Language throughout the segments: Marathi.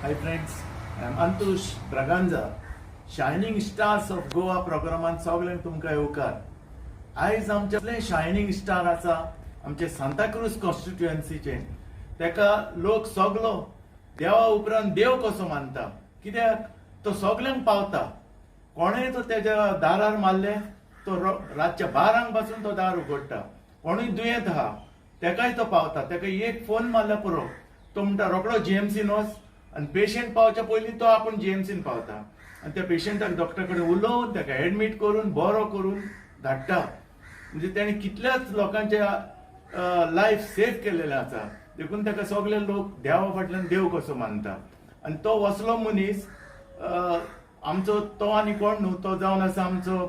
Hi friends, I'm Antush Braganza. Shining stars of Goa प्रोग्रामान सगळ्यांक तुमकां येवकार. आयज आमचे शायनिंग स्टार आसा आमचे सांताक्रूज कॉन्स्टिट्युएन्सीचे. तेका लोक सगळो देवा उपरांत देव कसो मानता, कित्याक तो सगळ्यांक पावता. कोणेय तो तेज्या दारार मारले तो रातच्या 12 पासून तो दार उगडटा. कोणूय दुयेंत आहा तेकाय तो पावता. तेका एक फोन मारल्या पुरो तो म्हणटा रोकडो जीएमसीन वच, आनी पेशंट पावच्या पयलीं तो आपूण जीएमसीन पावता आनी त्या पेशंटाक डॉक्टर कडेन उलोवन ताका एडमीट करून बरो करून धाडटा. म्हणजे ताणें कितल्याच लोकांचे लायफ सेव्ह केलेले आसा. देखून ताका सगळे लोक देवा फाटल्यान देव कसो मानता. आनी तो वसलो मनीस आमचो तो आनी कोण न्हू, तो जावन आसा आमचो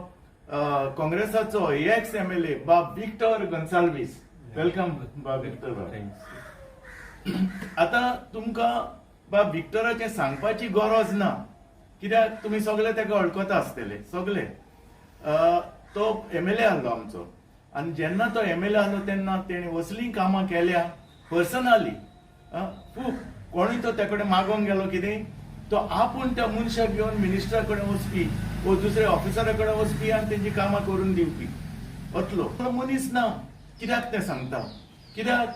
काँग्रेसाचो एक्स एमएलए बाब विक्टर गोन्साल्वीस. वेलकम बाब विक्टर. आता तुमकां बाब विक्टराचें सांगपाची गरज ना, कित्याक तुमी सगळे ताका वळखता आसतले सगळे. तो एमएलए आहलो आमचो, आनी जेन्ना तो एमएलए आहलो तेन्ना तेणें असलीं कामां केल्या पर्सनली. खूब कोणूय तो तेकडे मागोंक गेलो कितें तो आपूण त्या मनशाक घेवन मिनिस्टरा कडेन वचपी वो दुसरे ऑफिसरा कडेन वचपी आनी तेंची कामां करून दिवपी वतलो. तो मनीस ना. कित्याक तें सांगता, कित्याक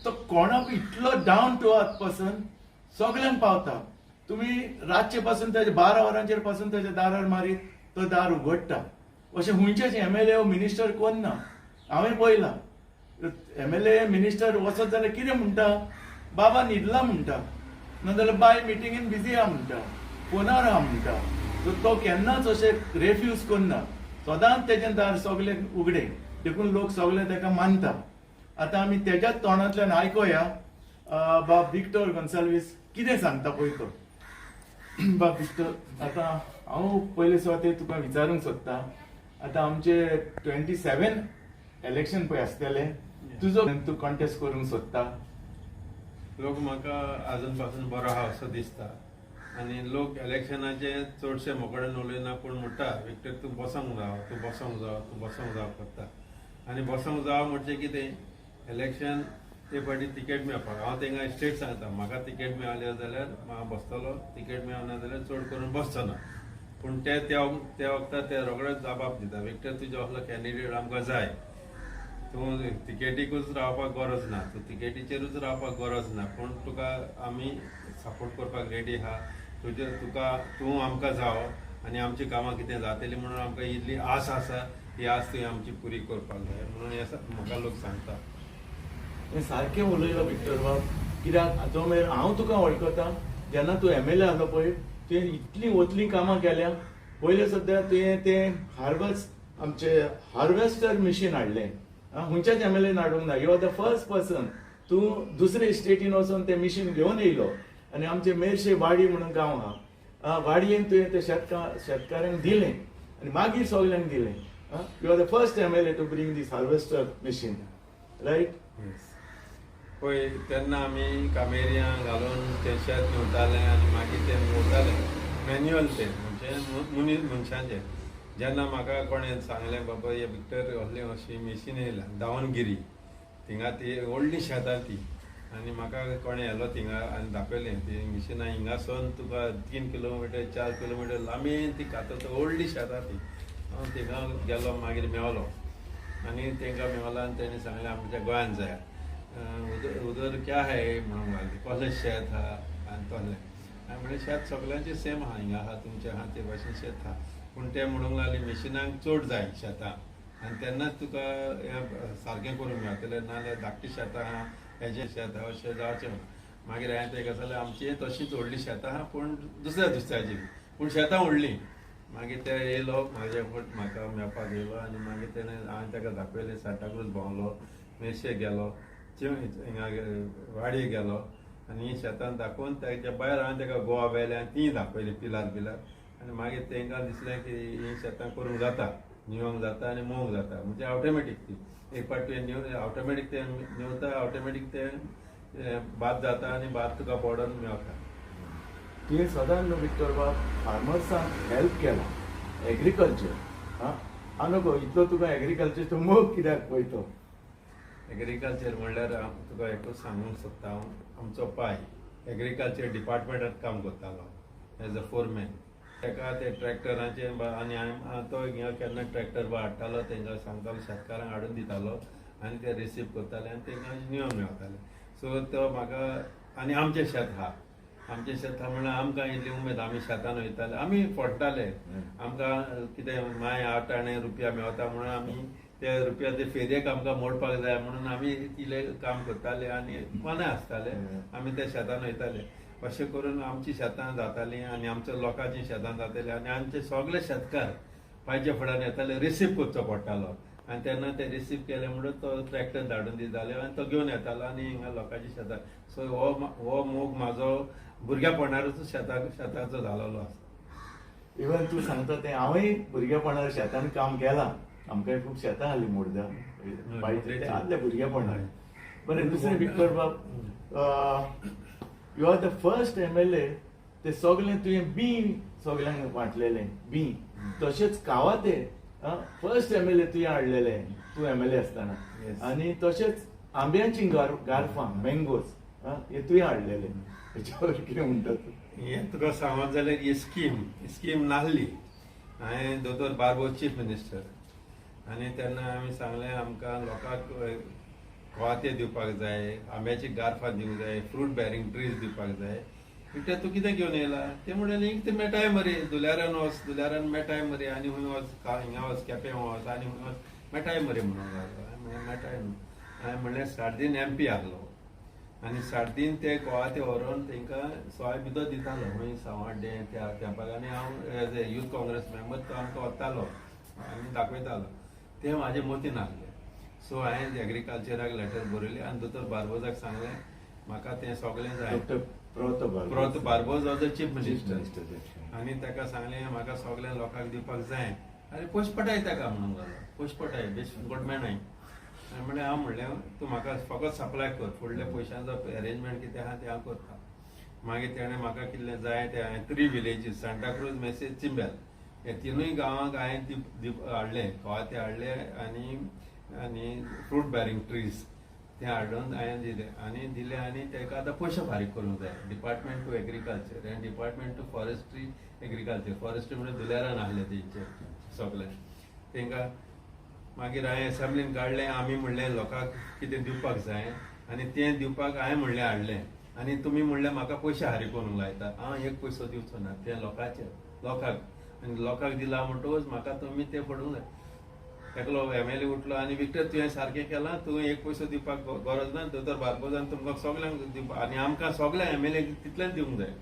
तो कोणाक इतलो डावन टू अर्थ पर्सन सगळ्यांक पावता. तुम्ही रातचे पासून त्याच्या 12 वरांचेर पासून त्याच्या दारार मारीत तो दार उगडटा. अशें हुंयचेच एमएलए मिनिस्टर कोण ना. हांवें पळयलां एमएलए मिनिस्टर वचत जाल्यार कितें म्हणटा, बाबा न्हिदला म्हणटा, नाजाल्यार बाय मिटिंगेन बिजी आहा म्हणटा, फोनार आहा म्हणटा. सो तो केन्नाच अशें रेफ्यूज करना. सदांच तेजें दार सगळे उगडे. देखून लोक सगळे ताका मानता. आतां आमी तेज्याच तोंडांतल्यान आयकोया बाब विक्टर गोन्साल्वीस कितें सांगता पळय तो. बाब विक्टर, आतां हांव पयले सुवातेर तुका विचारूंक सोदता, आतां आमचे 27 इलेक्शन पळय आसतले, तुजो तूं कॉन्टेस्ट करूंक सोदता. लोक म्हाका आजून पासून बरो आहा असो दिसता. आनी लोक इलेक्शनाचे चडशे मोकळेन उलयना, पूण म्हणटा विक्टर तूं बसोंक जावो, तूं बसोंक जावो, तूं बसोंक जावो करता. आनी बसोंक जावो म्हणजे कितें, इलेक्शन ते फाटी तिकेट मेळपाक हांव तांकां स्ट्रेट सांगता, म्हाका तिकेट मेळ्ळी जाल्यार हांव बसतलो, तिकेट मेळना जाल्यार चड करून बसचो ना. पूण त्या वखदार ते रोखडेच जबाब दिता, विक्टर तुजो असलो कॅन्डिडेट आमकां जाय. तूं तिकेटीकूच रावपाक गरज ना, तूं तिकेटीचेरूच रावपाक गरज ना, पूण तुका आमी सपोर्ट करपाक रेडी आहा. तूं आमकां जावो आनी आमची कामां कितें जातली म्हणून आमकां इतली आस आसा, ती आस तुवें आमची पुरी करपाक जाय म्हणून म्हाका लोक सांगता. सारकें उलयलो विक्टर बाब. कित्याक जो मेरेन हांव तुका वळखता, जेन्ना तूं एमएलए आहलो पळय तुवें इतलीं वतलीं कामां केल्या. पयले सद्या तुवें तें आमचे हार्वेस्टर मशीन हाडलें. खंयच्याच एमएलएन हाडूंक ना. You are the first person. तूं दुसरे स्टेटीन वचून तें मशीन घेवन येयलो. आनी आमचे मेरशे वाडी म्हणून गांव आहा, वाडयेन तुवें तें शेतकाऱ्यांक दिलें आनी मागीर सगळ्यांक दिलें. You are the first MLA to bring this harvester machine, right? पळय तेन्ना आमी कामेऱ्यां घालून तें शेत न्हिवताले आनी मागीर तें न्हिवताले मॅन्युअल तें म्हणजे मनशांचें. जेन्ना म्हाका कोणें सांगलें बाबा हे विक्टर असली अशी मशीन येयल्या दावणगिरी, थिंगा ती व्हडली शेतां ती, आनी म्हाका कोणें येलो थिंगा आनी दाखयलें ती मशिनां हिंगासून तुका 3 किलोमिटर 4 किलोमिटर लांबीन ती कातता, व्हडली शेतां ती. हांव थिंगा गेलो, मागीर मेवलो आनी तांकां मेवलो आनी तेणी सांगलें आमच्या गोंयांत जाय. उदर क्या है म्हणून लागली, कसलें शेत आहा आनी तसलें. हांवें म्हणलें शेत सगळ्यांचें सेम आहा, हिंगा आहा तुमचें आहा ते भाशेन शेत आहा, पूण ते म्हणूंक लागले मशिनांक चड जाय शेतां आनी तेन्नाच तुका हें सारकें करूंक मेळटलें, नाजाल्यार धाकटीं शेतां आहा हेजें शेत आहा अशें जावचें ना. मागीर हांवें तें सांगलें आमची तशींच व्हडलीं शेतां आहा पूण दुसऱ्या दुसऱ्याची, पूण शेतां व्हडलीं. मागीर ते येयलो म्हाजे फट म्हाका मेळपाक येयलो आनी मागीर हांवें ताका दाखयलें. सांताक्रूज भोंवलो, मेर्शे गेलो, हिंगा वाडये गेलो आनी ही शेतां दाखोवन तेच्या भायर हांवें ताका गोवा व्हेलें आनी तीं दाखयलीं पिलार आनी मागीर तांकां दिसलें की ही शेतां करूंक जाता, न्हिवंक जाता आनी मोवंक जाता. म्हणजे ऑटोमॅटीक ती एक फावट तुवें ऑटोमॅटीक तें न्हिवता, ऑटोमॅटीक तें भात जाता आनी भात तुका पॉडर मेळटा. तुवें सदांच न्हू विक्टर बाब फार्मर्सांक हेल्प केला, एग्रीकल्चर. नको इतलो तुका एग्रीकल्चरचो मोग कित्याक पळयतो. एग्रीकल्चर म्हणल्यार तुका एकूच सांगूंक सोदता हांव, आमचो पाय एग्रीकल्चर डिपार्टमेंटात काम करतालो एज अ फोरमॅन. ताका ते ट्रॅक्टरांचे आनी तो केन्ना ट्रॅक्टर हाडटालो तांकां सांगतालो शेतकारांक हाडून दितालो आनी ते रिसीव करताले आनी तांकां नियम मेळटाले. सो तो म्हाका आनी आमचें शेत आहा, आमचें शेत आहा म्हणल्यार आमकां इतली उमेद, आमी शेतान वयताले, आमी फोडटाले. आमकां कितें माय 8 आणे रुपया मेळटा म्हणून आमी ते रुपया ते फेरयेक आमकां मोडपाक जाय म्हणून आमी इतलें काम करताले आनी मनाय आसताले. आमी त्या शेतान वयताले. अशें करून आमचीं शेतां जातालीं आनी आमच्या लोकांचीं शेतां जातालीं आनी आमचे सगळे शेतकार पांयच्या फुड्यान येताले, रिसीव करचो पडटालो. आनी तेन्ना ते रिसीव केले म्हणून तो ट्रॅक्टर धाडून दिताले आनी तो घेवन येतालो आनी हिंगा लोकांची शेतां. सो हो मोग म्हाजो भुरगेपणारूच शेताचो जालोलो आसा. इवन तूं सांगता तें हांवूय भुरगेपणार शेतान काम केलां. आमकांय खूब शेतां आसलीं मुर्दा बायचे आदल्या भुरगेपणार. बरें, दुसरें विक्टर बाब, you are the first MLA ते सगळें तुवें बी सगळ्यांक वांटलेलें बी. तशेंच कावाते फर्स्ट MLA तुवें हाडलेले तूं MLA आसतना. आनी तशेंच आंब्याचीं गारफां मँगोज हे तुवें हाडलेले. हेच्या वयर कितें म्हणटा तूं? हें तुका सांगत जाल्यार ही स्कीम नासली. हांवें दोतोर बार्बोस चीफ मिनिस्टर आनी तेन्ना आमी सांगलें आमकां लोकांक कोवाते दिवपाक जाय, आंब्याची गारफां दिवंक जाय, फ्रूट बॅरिंग ट्रीज दिवपाक जाय. कित्याक तूं कितें घेवन येयला ते म्हणलें हिंग ते मेळटाय मरे, दुल्यारान वच, दुल्यारान मेळटाय मरे, आनी खंय वच, हिंगा वच, केपें वच आनी खंय वच मेळटाय मरे म्हणून लागलो. मेळटाय न्हू. हांवें म्हणलें सारदीन MP आहलो आनी सारदीन ते कोवाते व्हरोन तांकां सोय भितर दितालो खंय सांवाड्डे त्या कॅम्पाक. आनी हांव as a youth Congress member तो आमकां व्हरतालो आनी दाखयतालो. ते म्हाजे मतीन आहले. सो हांवें एग्रीकल्चराक लेटर बरयली आनी दोतोर बार्बोजाक सांगलें म्हाका तें सगळें जाय. प्रोत बार्बोज वॉज द चीफ मिनिस्टर आनी ताका सांगलें म्हाका सगळ्या लोकांक दिवपाक जाय. अरे पयशे पटाय ताका म्हणून लागलो, पयशे पटाय बेश्ट गोड मेळनाय. म्हणलें हांव म्हणलें तूं म्हाका फकत सप्लाय कर, फुडल्या पयशांचो अरेंजमेंट कितें आहा तें हांव करता. मागीर तेणें म्हाका कितलें जाय तें हांवें 3 विलेजीस सांताक्रूज, मेसेज, चिंबेल हे तिनूय गांवांक हांवें हाडले, कोवाते हाडले आनी फ्रूट बॅरिंग ट्रीज ते हाडून हांवें दिले आनी ताका आतां पयशे फारीक करूंक जाय. डिपार्टमेंट टू एग्रीकल्चर आनी department to forestry agriculture. Forestry म्हणजे दुल्यारान आहले तेंचे सगळे तांकां. मागीर हांवें एसेंब्लीन काडलें. आमी म्हणलें लोकांक कितें दिवपाक जाय आनी तें दिवपाक हांवें म्हणलें हाडलें. आनी तुमी म्हणलें म्हाका पयशे फारीक करूंक लायता. हांव एक पयसो दिवचो ना, तें लोकांचें लोकांक. आनी लोकांक दिला म्हणटकूच म्हाका तुमी तें पडूंक जाय. एकलो MLA उठलो आनी विक्टर तुवें सारकें केलां, तुवें एक पयसो दिवपाक गरज ना. दोतोर बार्बोजान तुमकां सगळ्यांक दिवपाक आनी आमकां सगळ्या MLA तितलेंच दिवंक जाय.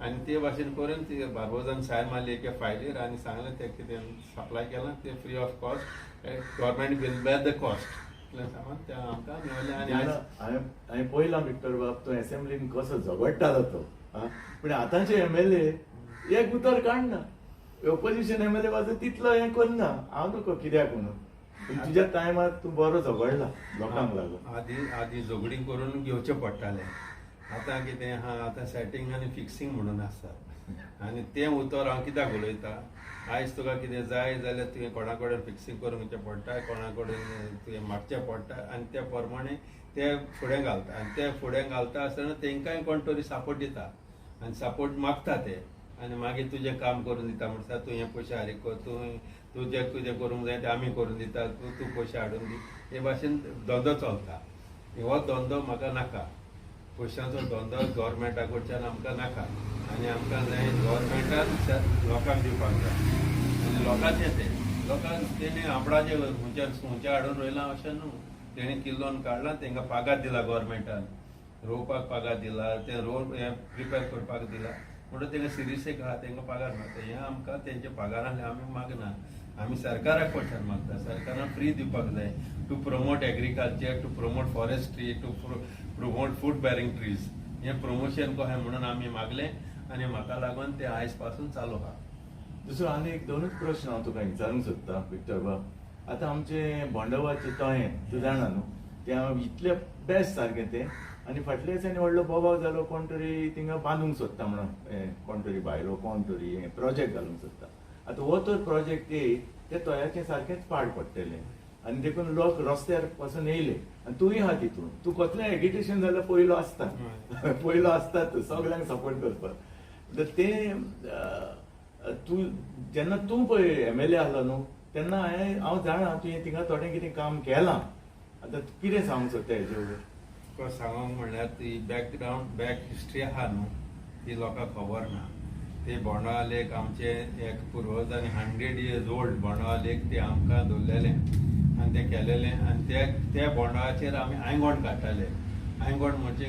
आनी ते भाशेन करून ती बार्बोजान सायन मारली एके फायलीर आनी सांगलें तें कितें सप्लाय केलां तें free of cost, government will bear the cost सांगून तें आमकां मेळलें. आनी हांवें पळयलां विक्टर बाब तो एसेंब्लीन कसो झगडटालो तो. पूण आतांचे MLA एक उतर काडना. ऑपोजिशन MLA वाजो तितलो हें करना. हांव तुका कित्याक म्हणून पूण तुज्या टायमार तूं बरो झगडला लोकांक लागून. आदी झगडी करून घेवचें पडटालें. आतां कितें आहा, आतां सेटींग आनी फिक्सिंग म्हणून आसता आनी तें उतर हांव कित्याक उलयतां. आयज तुका कितें जाय जाल्यार तुवें कोणा कडेन फिक्सिंग करूंक पडटा, कोणा कडेन तुवें मागचें पडटा आनी त्या प्रमाणे ते फुडें घालता. आनी ते फुडें घालता आसतना तांकांय कोण तरी सपोर्ट दिता आनी सपोर्ट मागता ते आनी मागीर तुजें काम करून दिता. म्हणटा तूं हे पयशे फारीक कर, तुजें कितें करूंक जाय तें आमी करून दिता, तूं पयशे हाडून दी. हे भाशेन धंदो चलता. हो धंदो म्हाका नाका. पयशांचो धंदो गव्हर्मेंटा कडच्यान आमकां नाका. आनी आमकां जाय गव्हर्मेंटान लोकांक दिवपाक जाय आनी लोकांचें तें लोकांक तेणी आपणाचें खंयच्या हाडून रोयलां अशें न्हू. तेणी किल्लोन काडलां, तांकां पागार दिला गव्हर्मेंटान, रोवपाक पागार दिला, तें रोड हें प्रिपेर करपाक दिला म्हणून तांकां सिरियसेक आहा तांकां पागार मेळटा. हें आमकां तेंचे पागारान आमी मागना. आमी सरकाराक कडच्यान मागता. सरकारान फ्री दिवपाक जाय to promote agriculture, to promote forestry, to promote fruit bearing trees. हें प्रमोशन कशें म्हणून आमी मागलें आनी म्हाका लागून तें आयज पासून चालू आहा. दुसरो आनी एक 2च प्रश्न हांव तुका विचारूंक सोदतां विक्टर बाब. आतां आमचें बोंडवाचें तळें तूं जाणा न्हू, तें इतलें बेस्ट सारकें तें. आनी फाटल्या दिसांनी व्हडलो बोबाव जालो, कोण तरी थिंगा बांदूंक सोदता म्हणून कोण तरी भायलो कोण तरी प्रोजेक्ट घालूंक सोदता. आतां हो तर प्रोजेक्ट ते तळ्याचें सारकेंच पाड पडटलें आनी देखून लोक रस्त्यार पासून येयले आनी तूंय आहा तितून तूं कसलें एगिटेशन जाल्यार पयलो आसता पयलो आसताच सगळ्यांक सपोर्ट करपाक तर तें तूं जेन्ना तूं पळय MLA आहलो न्हू तेन्ना हांव जाणा तुवें थिंगा थोडें कितें काम केलां आतां कितें सांगूंक सोदता हेजे वयर तुका सांगोंक म्हणल्यार ती बॅक हिस्ट्री आहा न्हू ती लोकांक खबर ना ते बोंडा लेक आमचे एक पुर्वजांनी 100 years ओल्ड बोंडा लेक ते आमकां दवरलेले आनी ते केलेले आनी त्या बोंडाचेर आमी आयंगोण काडटाले आयंगोण म्हणजे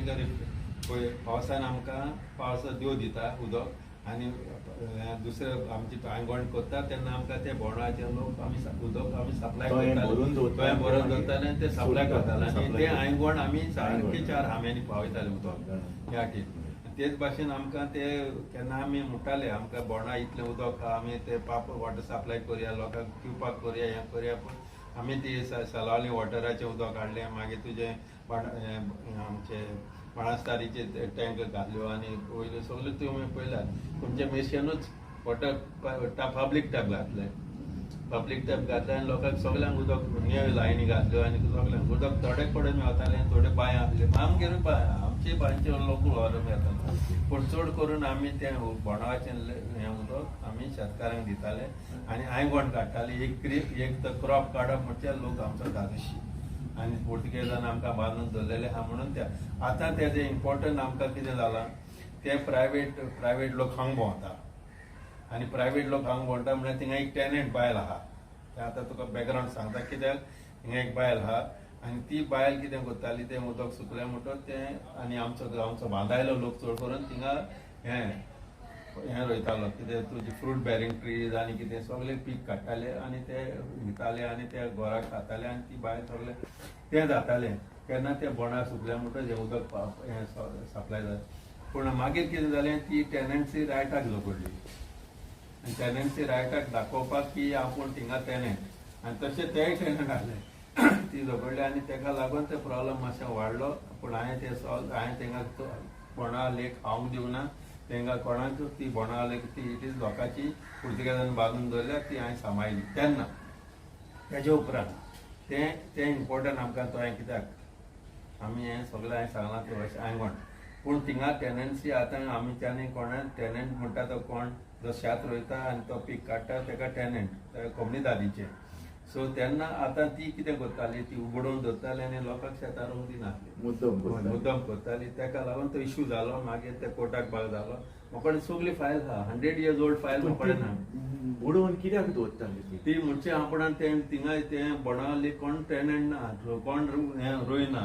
पळय पावसान आमकां पावस देव दिता उदक आनी दुसरे आमची आयंगोण करता तेन्ना आमकां ते बोंडाचेर लोक आमी उदक आमी सप्लाय करताले भरून दवरताले आनी ते सप्लाय करताले आनी ते आयंगोण आमी 4 हांब्यांनी पावयताले उदक ह्या टी तेच भाशेन आमकां ते केन्ना आमी म्हणटाले आमकां बोंडा इतलें उदक आमी ते वॉटर सप्लाय करया लोकांक पिवपाक करया हें करया पूण आमी ती सलावली वॉटराचें उदक काडलें मागीर तुजें आमचे बाणस्तारीचे टँक घातल्यो आनी वयल्यो सगल्यो तुवें पळयल्यार तुमचे मेशिनूच वॉटर पब्लीक टॅप घातलें आनी लोकांक सगळ्यांक उदक नियो लायनी घातल्यो आनी सगळ्यांक उदक थोडे कडेन मेळतालें थोडे बांय आसले आमगेर बांय आमचे बांयचे लोक व्हरून येताले पूण चड करून आमी तें बोंडाचें हें उदक आमी शेतकारांक दिताले आनी आयंगोण काडटाले एक तर क्रॉप काडप म्हणजे लोक आमचो धादोशी आनी पुर्तुगेजान आमकां बांदून दवरलेले आहा म्हणून ते आतां तेजें इम्पॉर्टंट आमकां कितें जालां ते प्रायवेट लोक हांगा भोंवता आनी प्रायवेट लोक हांगा भोंवता म्हळ्यार थिंगा एक टॅनंट बायल आहा ते आतां तुका बॅकग्रावंड सांगता कित्याक हिंगा एक बायल आहा आनी ती बायल कितें करताली तें उदक सुकलें म्हणटच तें आनी आमचो बांदायलो लोक चड करून थिंगा हें रोयतालो कितें तुजी फ्रूट बेरींग ट्रीज आनी कितें सगळें पीक काडटाले आनी ते विकताले आनी ते घराक खाताले आनी ती बायल सगळें तें जातालें केन्ना तें बोंडा सुकलें म्हणटच हें उदक हें सप्लाय जाता पूण मागीर कितें जालें ती टॅनंसी रायटाक झगडली आनी टॅनंसी रायटाक दाखोवपाक की आपूण थिंगा टॅनंट आनी तशें तेय टॅनंट आहले ती झगडली आनी ताका लागून ते प्रॉब्लम मातशें वाडलो पूण हांवें तेंगा बोंडा लेक हांवूंक दिवना तेंका कोणाक ती बोंडा लेक ती इट इज लोकांची पुर्तुगेजान बांदून दवरल्या ती हांवें सांबाळली तेन्ना तेजे उपरांत तें इम्पॉर्टंट आमकां तो हांवें कित्याक आमी हें सगळें हांवें सांगलां ते अशें आयंगोण पूण थिंगा टॅनंसी आतां आमी त्यांनी कोणाक टॅनंट म्हणटा तो कोण जो शेत रोयता आनी तो पीक काडटा तेका टॅनंट कोमनीदादीचे सो तेन्ना आतां ती कितें करताली ती उगडोवन दवरताली आनी लोकांक शेतां रोवंक दिनासली मुद्दम करताली तेका लागून तो इशू जालो मागीर ते कोर्टाक भाग जालो म्हाका सगळी फायल आहा 100 years ओल्ड फायल म्हाका ना बुडोवन कित्याक दवरताली ती म्हणचे आपणान थिंगा तें बोंडावली कोण टॅनंट ना कोण हें रोयना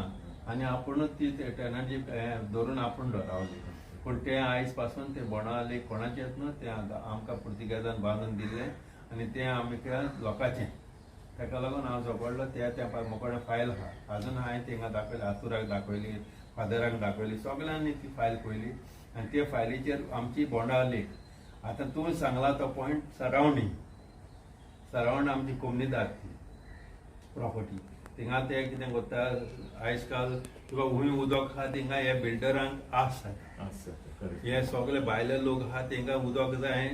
आनी आपुणूच ती टॅनंटी धरून आपूण रावली पूण तें आयज पासून ते बोंडावली कोणाचेंच न्हू तें आमकां पुर्तुगेजान बांदून दिल्लें आनी तें आमकां लोकांचें ताका लागून हांव झगडलो त्या म्हाका फायल आहा आजून हांवें थिंगा दाखयली आतुराक दाखयली फादराक दाखयली सगळ्यांनी ती फायल पळयली आनी ते फायलीचेर आमची बोंडावली आतां तूं सांगला तो पॉयंट सरावंड आमची कोमनीदाद ती प्रॉपर्टी थिंगा ते कितें करता आयज काल तुका खूंय उदक आहा थिंगा हे बिल्डरांक आसता हे सगळे भायले लोक आहा तेंकां उदक जाय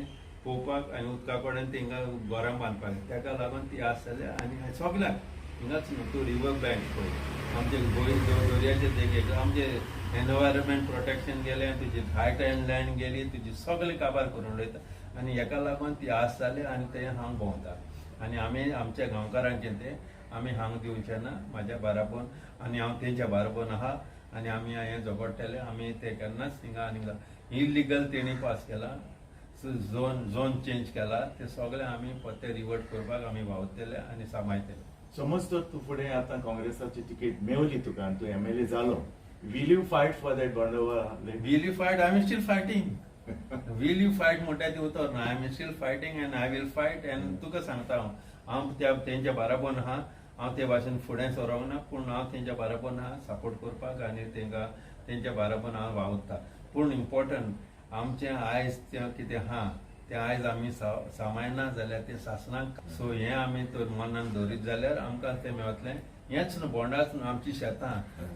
पोवपाक आनी उदका कडेन तेंकां घरां बांदपाक तेका लागून ती आसतले आनी सगळ्याक हिंगाच न्हू तूं रिवर बँक पळय आमचे दर्याचे देगेक आमचे एनवायरमेंट प्रोटेक्शन गेलें तुजी हायट एंड लँड गेली तुजी सगळी काबार करून उडयता आनी हेका लागून ती आसताली आनी ते हांगा भोंवता आनी आमी आमच्या गांवकारांचें तें आमी हांगा दिवचें ना म्हाज्या बाराबोन आनी हांव तेंच्या बाराबोन आहा आनी आमी हें झगडटले आमी ते केन्नाच थिंगा आनी इलिगल तेणी पास केला झोन चेंज केला ते सगळे आमी परते रिवर्ट करपाक आमी वावरतले आनी सांबाळटले समज तर तूं फुडें आतां काँग्रेसाची तिकेट मेवली तुका आनी तूं MLA जालो will you fight for that बोंडोवर will you fight I am still fighting will you fight म्हणटा ती उतर ना I am still fighting and I will fight and तुका सांगता हांव तेंच्या बाराबोन आहा हांव ते भाशेन फुडें सरोंक ना पूण हांव तेंच्या बाराबोन आहा सपोर्ट करपाक आनी तेंकां तेंच्या बाराबोन हांव वावुरता पूण इम्पॉर्टंट आमचें आयज तें कितें आहा तें आयज आमी सांबाळना जाल्यार तें सासणाक सो हें आमी तर मनान दवरीत जाल्यार आमकां तें मेळटलें हेंच न्हू बोंडाच न्हू आमची शेतां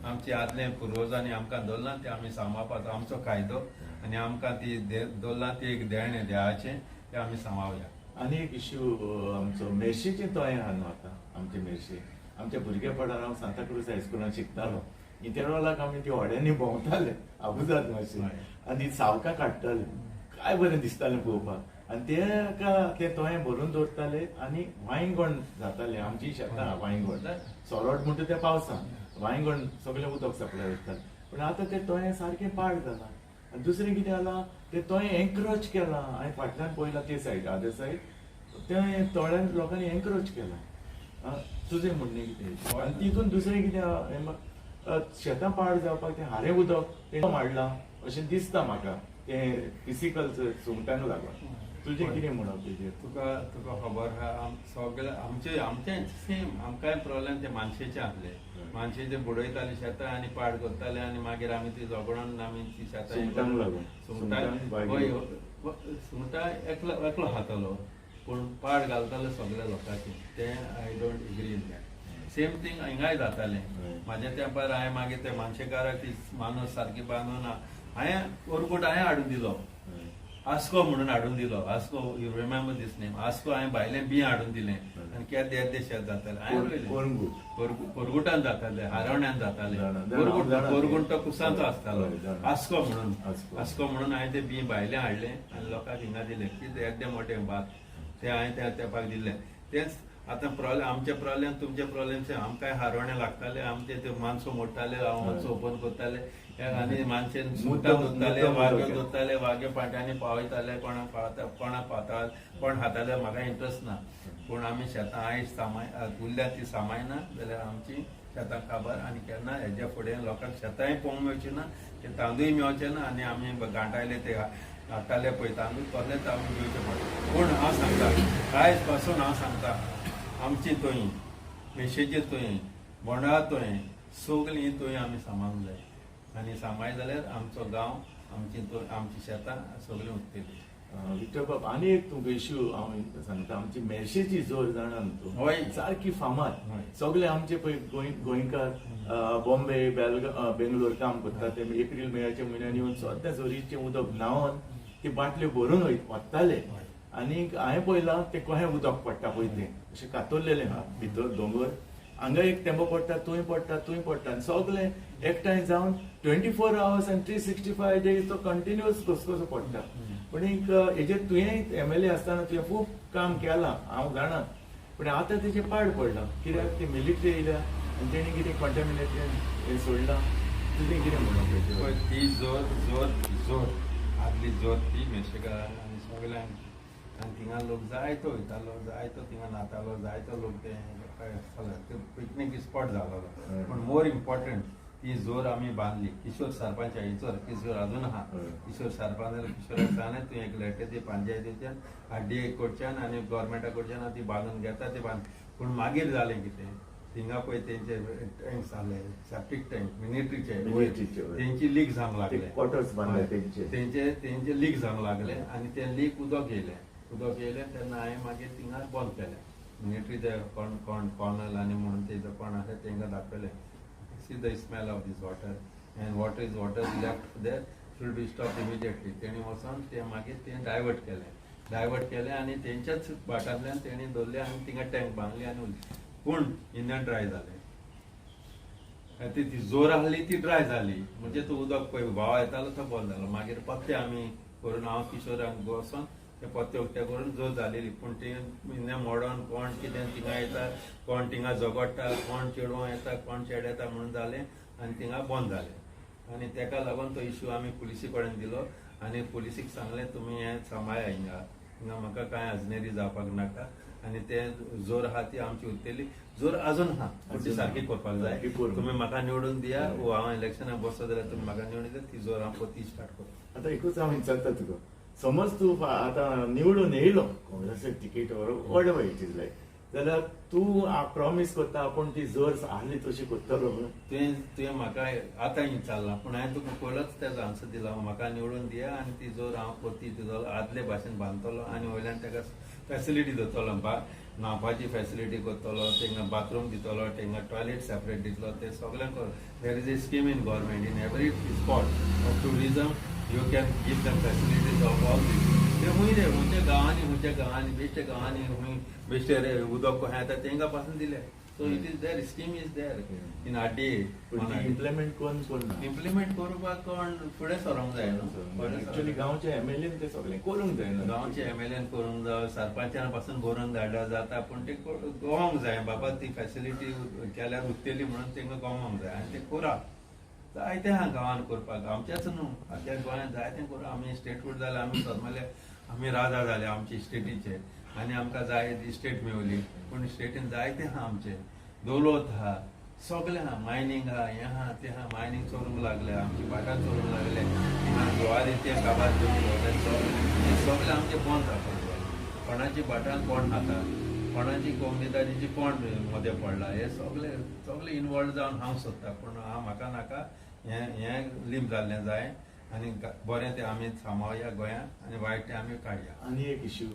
आमचे आदले पुर्वजांनी आमकां दवरलां तें आमी सांबाळपाचो आमचो कायदो आनी आमकां ती दवरलां ती एक देणें देवाचें तें आमी सांबाळुया आनी एक इश्यू आमचो मेर्शेचें तोय आहा न्हू आतां आमचे मेर्शे आमच्या भुरगेपणान हांव सांताक्रूज हायस्कुलान शिकतालो इंटरवलाक आमी ती व्हड्यांनी भोंवताले आबुजात मातशे आनी सावकां काडटाले काय बरें दिसतालें पळोवपाक आनी ते तोय भरून दवरताले आनी वांयगण जाताले आमची शेतां वांयगण सोरोट म्हणटा त्या पावसान वांयगण सगळें उदक सप्लाय करताले पूण आतां ते तोय सारकें पाड जालां आनी दुसरें कितें जालां ते तोय एन्करेज केलां हांवें फाटल्यान पळयलां ते सायड अदर सायड ते तळ्यान लोकांनी एन्करेज केलां तुजें म्हणणें कितें आनी तितून दुसरें कितें शेतां पाड जावपाक तें हारें उदक तें माडलां अशें दिसता म्हाका तें फिजिकल सुंगटांक लागून तुजें कितें म्हणप तेजेर तुका खबर आहा सगळे आमचे सेम आमकांय प्रॉब्लेम ते मानशेचे आसले मानशेचे बुडयताले शेतां आनी पाड करताले आनी मागीर आमी ती झगडोन आमी ती सुंगटांक लागून सुंगटां एकलो खातालो पूण पाड घालताले सगळ्या लोकांचे ते I don't agree in that same thing हिंगाय जातालें म्हाज्या तेंपार हांवें मागीर ते मानशेकाराक ती मानस सारकी बांदून हांवें ओरकूट हांवें हाडून दिलो आस्को म्हणून हाडून दिलो आस्को यू रिमेंबर दीस नेम आस्को हांवें भायलें बी हाडून दिलें आनी केदें शेत जातालें हांवें कोरगुटान जाताले हारवण्यान जाताले कोरगुट तो कुसांचो आसतालो आस्को म्हणून हांवें तें बी भायलें हाडलें आनी लोकांक हिंगा दिलें कितें येदें मोठें भात ते हांवें त्या तेंपाक दिलें तेंच आतां प्रॉब्लेम आमचे प्रॉब्लेम तुमचे प्रॉब्लेमचे आमकांय हारवणे लागताले आमचे ते माणसो मोडटाले माणसो ओपन करताले आनी मानशे सुंगटां धरताले वागे धरताले वागे पाट्यांनी पावयताले कोणाक पावतात कोण खाताले म्हाका इंट्रस्ट ना पूण आमी शेतां आयज उरल्या ती सांबाळना जाल्यार आमची शेतां काबार आनी केन्ना हेज्या फुडें लोकांक शेतांय पळोवंक मेळचें ना ते तांदूळ मेळचे ना आनी आमी गांठायले ते हाडटाले पळय तांदूळ तसलेच आमी घेवचे पडटा पूण हांव सांगता आयज पासून हांव सांगता आमची तोय मेशेची तोय बोंडा तोय सगळीं तोय आमी सांबाळूंक जाय आनी सांबाळ्ळी जाल्यार आमचो गांव आमची शेतां सगळीं उरतलीं विक्टर बाब आनी एक तुमकां इश्यू हांव सांगता आमची मेर्शेची जोर जाणा तूं हय सारकी फामाद सगळे आमचे पळय गोंयकार बॉम्बे बेंगलोर काम करता ते एप्रील मेच्या म्हयन्यान येवन सद्या जोरीचें उदक न्हांवन ती बाटल्यो भरून वताले आनी हांवें पळयलां ते कशें उदक पडटा पळय तें अशें कातरलेलें आहा भितर दोंगर हांगा एक तेंबो पडटा थंय पडटा आनी सगळे एकठांय जावन 24 hours आनी 365 days तो कंटिन्युअस कसो पडटा पूण एक हेजेर तुवें MLA आसतना तुवें खूब काम केलां हांव जाणा पूण आतां तेजें पाड पडलां कित्याक ती मिलिटरी येयल्या आनी तेणी कितें कंटेमिनेटेड हें सोडलां तुजें कितें म्हणप ती जोर आदली जोर ती मेर्शेकारांक आनी सगळ्यांक आनी थिंगा लोक जायतो वयतालो जायतो थिंगा नातालो जायतो लोक ते पिकनीक स्पॉट जालोलो पूण मोर इम्पॉर्टंट ती जोर आमी बांदली किशोर सरपंच हिचोर किशोर अजून आहा किशोर सरपंच किशोराक सांगलें तूं एक लेटर दी पंचायतीच्यान हाड्डी एक कडच्यान आनी गव्हर्मेंटा कडच्यान ती बांदून घेता ती पूण मागीर जालें कितें थिंगा पळय तेंचे टँक्स जाले सेप्टीक टँक मिलिटरीचे तेंची लीक जावंक लागले तेंचे लीक जावंक लागले आनी ते लीक उदक येयलें तेन्ना हांवें मागीर थिंगा बंद केलें मिलिटरी कोण कॉर्नल आनी म्हणून तेजो कोण आसले तेंकां दाखयलें see the smell of this water and water left there should be stop immediately तेणी वचोन ते मागीर तें डायवर्ट केलें आनी तेंच्याच बाटांतल्यान तेणी दवरलें आनी थिंगा टँक बांदली आनी पूण इंडियन ड्राय जालें ती जोर आसली ती ड्राय जाली म्हणजे तो उदक पळय व्हांव येतालो तो बंद जालो मागीर पत्ते आमी करून हांव किशोराक वचोन ते पत्ते उक्ते करून जोर जालेली पूण ती इन्ने मोडोन कोण कितें थिंगा येता कोण थिंगा झगडटा कोण चेडवां येता कोण चेड येता म्हणून जालें आनी थिंगा बंद जालें आनी तेका लागून तो इश्यू आमी पुलिसी कडेन दिलो आनी पुलिसीक सांगलें तुमी हें सांबाळ्या हिंगा म्हाका कांय अजनेरी जावपाक नाका आनी ते जोर आहा ती आमची उरतली जोर अजून आहा ती सारकी करपाक जाय तुमी म्हाका निवडून दिया वो हांव इलेक्शनाक बसत जाल्यार तुमी म्हाका निवडून दिया ती जोर हांव परती स्टार्ट करता आतां एकूच हांव विचारता तुका समज तूं आतां निवडून येयलो काँग्रेसीक तिकेटीवर वॉटेवर इट इज लायक जाल्यार तूं प्रॉमीस करता आपूण ती जोर आहली तशी करतलो तुवें म्हाका आतां विचारलां पूण हांवें तुका पयलोच तेजो आन्सर दिला म्हाका निवडून दिया आनी ती जोर हांव परती तिजो आदले भाशेन बांदतलो आनी वयल्यान ताका फॅसिलिटी दितलो न्हावपाची फॅसिलिटी करतलो तांकां बाथरूम दितलो तांकां टॉयलेट सेपरेट दितलो ते सगळें कर there is a scheme in government in every spot of tourism you can give them facilities of all these ते हुंय खंयच्या गांवांनी बेश्टे गांवांनी हुंय बेश्टे उदक कशें येता तांकां पासून दिलें so it is there scheme is there in RDA. पण ती इम्प्लिमेंट कोण ना इम्प्लिमेंट करपाक कोण फुडें सरोंक जाय न्हू. ऍक्च्युअली गांवचे MLA ते सगळे करूंक जाय ना गांवचे MLA करूंक जाय, सरपंचान पासून बरोवन धाडला जाता, पूण ते गोवंक जाय. बाबा ती फॅसिलिटी केल्यार उरतली म्हणून तेंका गोवंक जाय आनी ते करा. जायते आहा गांवांत करपाक, आमचेच न्हू आख्या गोंयांत जायते करूं. आमी स्टेटहूड जाले, आमी सदमले, आमी राजा जाले आमचे स्टेटीचे आनी आमकां जाय ती स्टेट मेवली. पूण स्टेटीन जायते आहा आमचे, दोलोत आहा, सगळे आहा, मायनींग आहा, हें आहा तें आहा. मायनींग चोरूंक लागले, आमची भाटां चोरूंक लागले, जुवारी ते काबार घेवन भोंवले, सगळे आमचे बंद जावपाक जाय. कोणाची भाटां कोण खाता, कोणाची कोंबडीदारीची कोण मदें पडला, हे सगळे सगळे इनवॉल्व जावन हांव सोदता. पूण हांव म्हाका नाका, हें लीप जाल्लें जाय आनी बरें तें आमी सांबाळया गोंयांत आनी वायट तें आमी काडया. आनी एक इश्यू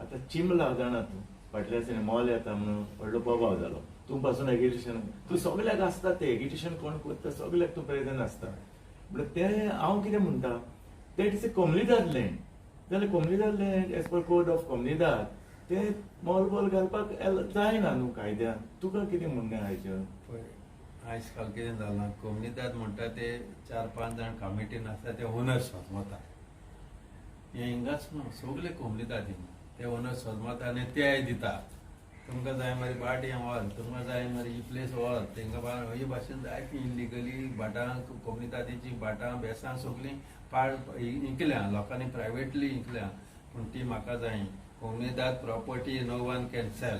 आतां चिमला जाणा तूं फाटल्या दिसांनी मॉल येता म्हणून व्हडलो बोबाव जालो. तूं पासून एग्रिटेशन तूं सगळ्याक आसता तें एग्रिटेशन कोण करता सगळ्याक तूं प्रेझेंट आसता. बट तें हांव कितें म्हणटा, ते इट्स ए कोमनीदाद लँड जाल्यार कोमनीदाद land as per code of कोमनीदाद ते मॉल बॉल घालपाक जायना न्हू कायद्यान. तुका कितें म्हणणें हाचेर? पळय आयज काल कितें जालां, कोमनीदाद म्हणटा ते 4-5 जाण कमिटीन आसता ते ओनर्स सोदमता. हे हिंगाच न्हू, सगळे कोमनीदाद ते ओनर्स सोदमता आनी ते दिता. तुमकां जाय मरे बाट हें व्हर, तुमकां जाय मरे ही प्लेस व्हर, तेंकां हे भाशेन जाय ती इलिगली भाटां कोमनीदादीची भाटां बेसां सगळीं पाड इंकल्या, लोकांनी प्रायवेटली इंकल्या. पूण ती म्हाका जाय. कोमनीदाद property no one can sell.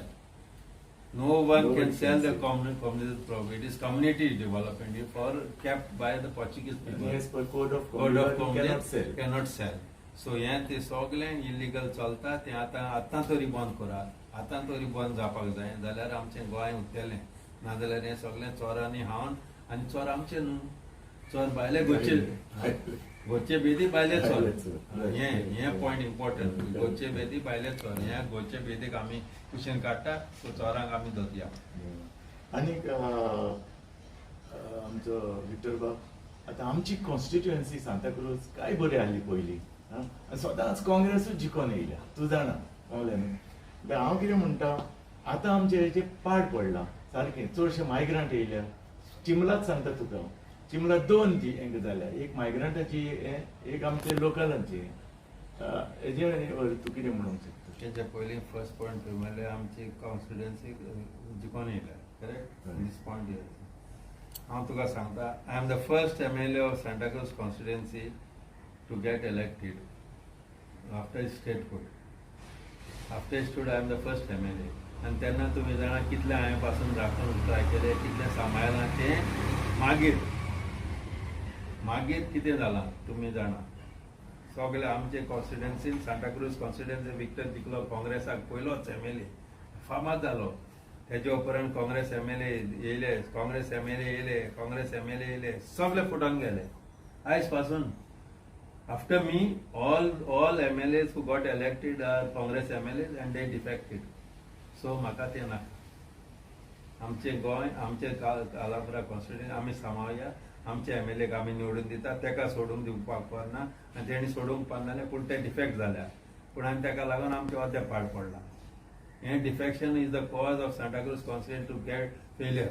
No one can sell the community property. It is community development for kept by the Portuguese people. As per code of Code of community cannot sell. So हें ते सगळें इलिगल चलता तें आतां तरी बंद करात. आतां तरी बंद जावपाक जाय, जाल्यार आमचें गोंय उरतलें. नाजाल्यार हें सगळें चोरांनी हावन, आनी चोर आमचे न्हू, चोर भायले गोचे बेदी भायले चोर. हें पॉयंट इम्पॉर्टंट. गोचे बेदी भायले चोर. हें गोचे बेदीक आमी कुशीन काडटा, सो चोरांक आमी धोतया. आनीक आमचो विक्टर बाब, आतां आमची कॉन्स्टिट्युएन्सी सांताक्रूज काय बरी आहली पयलीं. सदांच काँग्रेसूच जिखोन येयल्या, तूं जाणा कळ्ळें. हांव कितें म्हणटा, आतां आमचे हेचे पाड पडला सारकें. चडशे मायग्रंट येयल्या. चिमलाच सांगता तुका, चिमला 2 ती हेंका जाल्या, एक मायग्रंटाची एक आमचे लोकलांची. हेजे तूं कितें म्हणूंक शकता? तेच्या पयलीं फर्स्ट पॉयंट म्हणल्यार आमची कॉन्स्टिट्युएन्सी जिखोन येयल्या. करेक्ट? दीस पॉयंट हांव तुका सांगता, I am the first MLA of Santacruz constituency to get elected after statehood. After statehood I am the first MLA. आनी तेन्ना तुमी जाणा कितलें हांवें पासून राखून ट्राय केलें, कितलें सांबाळलां तें. मागीर कितें जालां तुमी जाणा. सगळे आमचे कॉन्स्टिट्युएन्सीन सांताक्रूज कॉन्स्टिट्युएन्सी विक्टर जिखलो काँग्रेसाक पयलोच MLA फामाद जालो. तेजे उपरांत काँग्रेस MLA येयले, काँग्रेस MLA येयले, काँग्रेस MLA येयले, सगळे फुटोन गेले. आयज पासून after me all MLAs who got elected are Congress MLAs and they defected. So म्हाका तें नाका. आमचे गोंय, आमचे कालापुरा कॉन्स्टिट्युएन्सी आमी सांबाळया. आमचे MLAक आमी निवडून दिता, तेका सोडूंक दिवपाक पडना. आनी तेणी सोडूंक पावनाले, पूण ते डिफेक्ट जाल्या. पूण आनी तेका लागून आमचे अद्याप पाड पडला. हें defection is the cause of Santacruz constituency to get failure.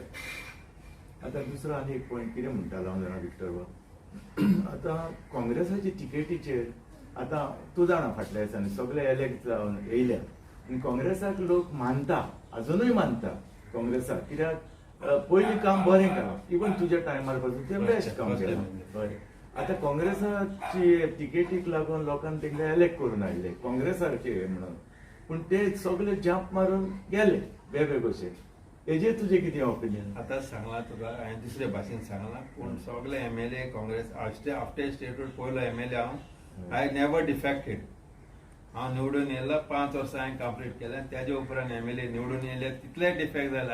आतां दुसरो आनी एक पॉयंट कितें म्हणटालो हांव जाणा विक्टर बाब, आतां काँग्रेसाचे टिकेटीचेर आतां तूं जाणा फाटल्या दिसांनी सगळे इलेक्ट जावन येयल्या. आनी काँग्रेसाक लोक मानता, अजुनूय मानता काँग्रेसाक, कित्याक पयलीं काम बरें केलां. इवन तुज्या टायमार पासून तें बेस्ट काम केलां. बरें. आतां काँग्रेसाची टिकेटीक लागून लोकांनी तेंकां इलेक्ट करून हाडले काँग्रेसाचे म्हणून. पूण ते सगळे जंप मारून गेले वेगवेगळे. हेजेर तुजें कितें ओपिनियन? आतां सांगलां तुका, हांवें दुसरे भाशेन सांगलां, पूण सगळे MLA काँग्रेस आफ्टर स्टेटहूड पयलो MLA हांव. I never defected. हांव निवडून येयला, 5 वर्सां हांवें कंप्लीट केलें. तेजे उपरांत MLA निवडून येयले, तितले डिफेक्ट जाले.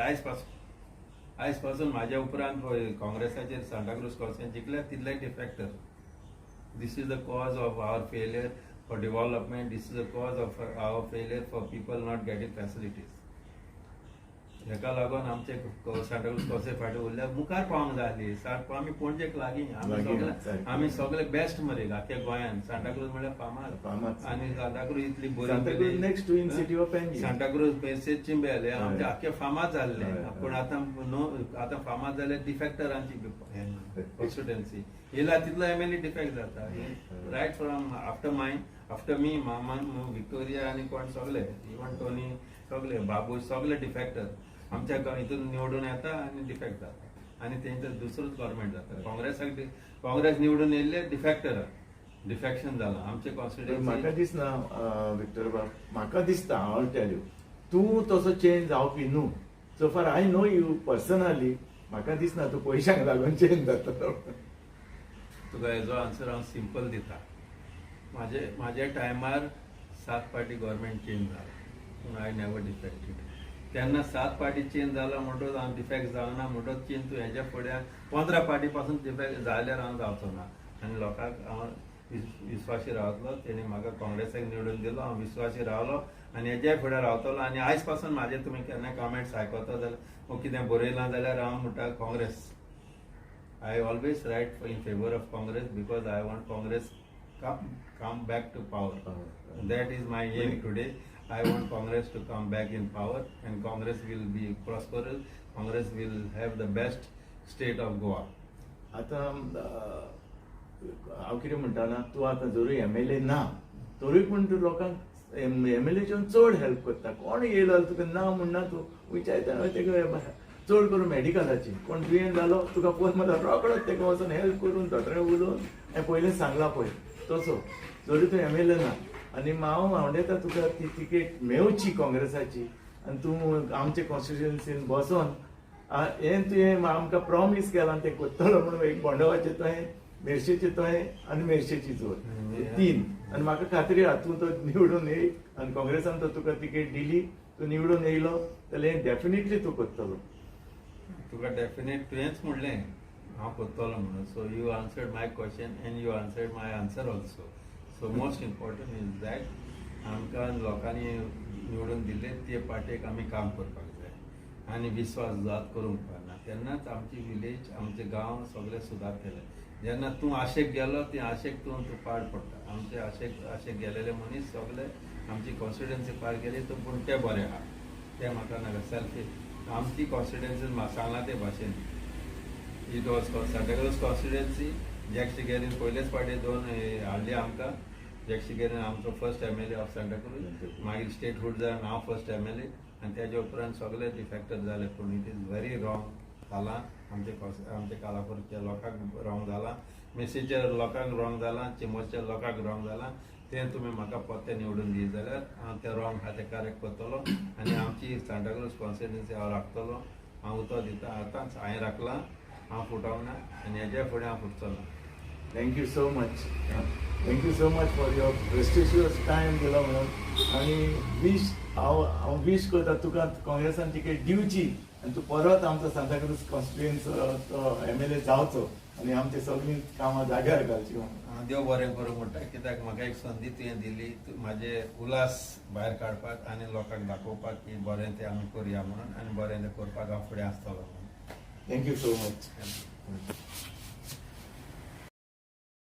आयज पासून म्हाज्या उपरांत काँग्रेसाचेर सांताक्रूज कॉन्स्टिट्युएन्सी जिखले तितले defector. This is the cause of our failure for development. This is the cause of our failure for people not getting facilities. हेका लागून आमचे सांताक्रूज कॉन्सेप्ट फाटी उरल्या मुखार पावंक जाय आसली. सारको आमी पणजेक लागीं आमी सगळे बेस्ट मरे आख्या गोंयांत. सांताक्रूज म्हळ्यार फामाद आनी सांताक्रूज इतली बरी नेक्स्ट ट्विन सिटी ऑफ एनजी. सांताक्रूज मेसेज चिंबेले आमचे आख्खे फामाद जाल्ले. पूण आतां फामाद जाले डिफेक्टरांची कॉन्स्टिट्युएन्सी येयला तितलो एमएलए डिफेक्ट जाता. रायट फ्रॉम आफ्टर मी मामा विक्टोरिया आनी कोण सगळे इवन टोनी सगळे बाबू सगळे डिफेक्टर आमच्या हितून निवडून येता आनी डिफेक्ट जाता आनी तेंचो दुसरोच गव्हर्मेंट जाता. काँग्रेस निवडून येयल्ले डिफेक्शन जालां आमचे कॉन्स्टिट्युएन्सी. म्हाका दिसना विक्टर बाब, म्हाका दिसता हांव टेल यू तूं तसो चेंज जावपी न्हू. सो फार आय नो यू पर्सनली. म्हाका दिसना तूं पयशांक लागून चेंज जातलो. तुका हेजो आन्सर हांव सिंपल दिता. म्हाज्या टायमार 7 पार्टी गव्हर्मेंट चेंज जाला पूण आय नेवर डिफेक्टेड. तेन्ना 7 पार्टी चेंज जाला म्हणटच हांव डिफेक्ट जावना म्हणटच चेंज तूं हेज्या फुड्यान 15 पार्टी पासून डिफेक्ट जाल्यार हांव जावचो ना. आनी लोकांक हांव विस्वासी रावतलो. तेणी म्हाका काँग्रेसाक निवडून दिलो, हांव विस्वासी रावलो आनी हेज्याय फुडें रावतलो. आनी आयज पासून म्हाजे तुमी केन्ना कमेंट्स आयकता जाल्यार कितें बरयलां जाल्यार हांव म्हणटा Congress. I always write in favor of Congress because I want Congress come back to power. That is my aim today. I want Congress to come back in power and Congress will be prosperous. Congress will have the best state of Goa. आतां हांव कितें म्हणटा ना, तूं आतां जरूय एमएलए ना तरूय पूण तूं लोकांक एमएलएच्यान चड हेल्प करता. कोण येयलो तुका ना म्हणना तूं विचारता तेका चड करून मेडिकलाची कोण दुयेंत जालो तुका फोन मारता रोकडोच तेका वचून हेल्प करून दोतोरां उलोवन हांवें पयलीं सांगलां पळय तसो. जरी तूं एमएलए ना आनी हांव मांवडेता तुका ती तिकेट मेळची काँग्रेसाची आनी तूं आमचे कॉन्स्टिट्युएन्सीन बसोन हें तुवें आमकां प्रॉमीस केलां तें करतलो म्हणून एक बोंडवाचें तुवें मेर्शेचें तुवें आनी मेर्शेची जोड 3. आनी म्हाका खात्री आहा तूं तो निवडून येय आनी काँग्रेसान तो तुका तिकेट दिली तूं निवडून येयलो जाल्यार हें डेफिनेटली तूं करतलो. तुका डेफिनेट तुवेंच म्हणलें हांव करतलो म्हणून. So you answered my question end you answered my answer also. So most important is that आमकां लोकांनी निवडून दिले ते पार्टेक आमी काम करपाक जाय आनी विस्वासघात करूंक उपकारना. तेन्नाच आमची विलेज आमचे गांव सगळे सुदारतले. जेन्ना तूं आशेक गेलो ते आशेक तूं पाड पडटा. आमचे आशेक गेलेले मनीस सगळे आमची कॉन्स्टिट्युएन्सी पार गेली पूण ते बरे आहा ते म्हाका नाका. सेल्फी आमची कॉन्स्टिट्युएन्सी सांगला ते भाशेन it was Santacruz constituency. Jack शिगेरीन पयलेच फावटी 2 हाडली आमकां. जॅक शिगेरीन आमचो फर्स्ट एमएलए ऑफ सांताक्रूज. मागीर स्टेटहूड जावन हांव फर्स्ट एमएलए आनी तेज्या उपरांत सगळे डिफेक्टर जाले. पूण इट इज व्हेरी रॉंग जालां. आमचे कालापूरच्या लोकांक रॉंग जालां, मेसेजच्या लोकांक रॉंग जालां, चिमोरच्या लोकांक रॉंग जालां. तें तुमी म्हाका परतें निवडून दी जाल्यार हांव तें रॉंग आहा तें करेक्ट करतलो आनी आमची सांताक्रूज कॉन्स्टिट्युएन्सी हांव राखतलो. हांव उतो दिता आतांच हांवें राखलां, हांव फुटोंक ना आनी हेज्या फुडें हांव फुटचो ना. Thank you so much. Thank you so much for your prestigious time दिलो म्हणून. आनी हांव वीश करता तुका काँग्रेसान तिकेट दिवची आनी तूं परत आमचो सांताक्रूज कॉन्स्टिट्युएन्सीचो एमएलए जावचो आनी आमची सगळीं कामां जाग्यार घालची. देव बरें करूं म्हणटा कित्याक म्हाका एक संदी तुवें दिली म्हाजे उलास भायर काडपाक आनी लोकांक दाखोवपाक की बरें तें आमी करया म्हणून आनी बरें तें करपाक हांव फुडें आसतलो. Thank you so much.